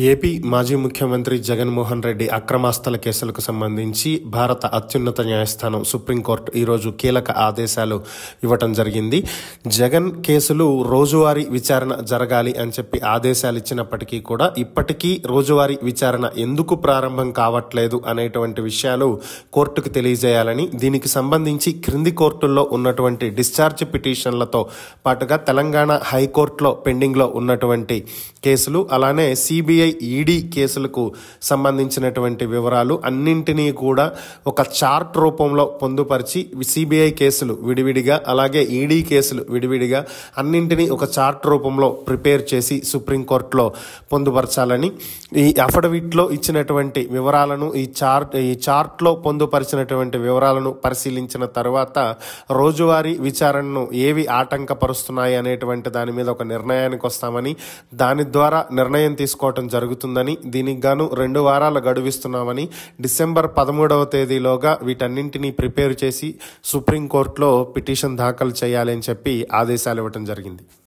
AP మాజీ ముఖ్యమంత్రి జగన్మోహన్ రెడ్డి అక్రమాస్తుల కేసులకు సంబంధించి భారత అత్యున్నత న్యాయస్థానం సుప్రీంకోర్టు ఈరోజు కీలక ఆదేశాలు ఇవ్వటం జరిగింది. జగన్ కేసులు రోజువారీ విచారణ జరగాలి అని చెప్పి ఆదేశాలు ఇచ్చినప్పటికీ కూడా ఇప్పటికీ రోజువారీ విచారణ ఎందుకు ప్రారంభం కావట్లేదు అనేటువంటి విషయాలు కోర్టుకు తెలియజేయాలని, దీనికి సంబంధించి క్రింది కోర్టుల్లో ఉన్నటువంటి డిశ్చార్జ్ పిటిషన్లతో పాటుగా తెలంగాణ హైకోర్టులో పెండింగ్లో ఉన్నటువంటి కేసులు, అలానే సిబిఐ ఈడీ కేసులకు సంబంధించినటువంటి వివరాలు అన్నింటినీ కూడా ఒక చార్ట్ రూపంలో పొందుపరిచి సిబిఐ కేసులు విడివిడిగా, అలాగే ఈడీ కేసులు విడివిడిగా అన్నింటినీ ఒక చార్ట్ రూపంలో ప్రిపేర్ చేసి సుప్రీంకోర్టులో పొందుపరచాలని, ఈ అఫిడవిట్లో ఇచ్చినటువంటి వివరాలను ఈ చార్ట్లో పొందుపరిచినటువంటి వివరాలను పరిశీలించిన తర్వాత రోజువారీ విచారణను ఏవి ఆటంకపరుస్తున్నాయి అనేటువంటి దాని మీద ఒక నిర్ణయానికి వస్తామని, దాని ద్వారా నిర్ణయం తీసుకోవటం జరుగుతుందని, దీనికి గాను 2 వారాల గడువిస్తున్నామని, డిసెంబర్ 13వ తేదీలోగా వీటన్నింటినీ ప్రిపేర్ చేసి సుప్రీంకోర్టులో పిటిషన్ దాఖలు చేయాలని చెప్పి ఆదేశాలు ఇవ్వటం జరిగింది.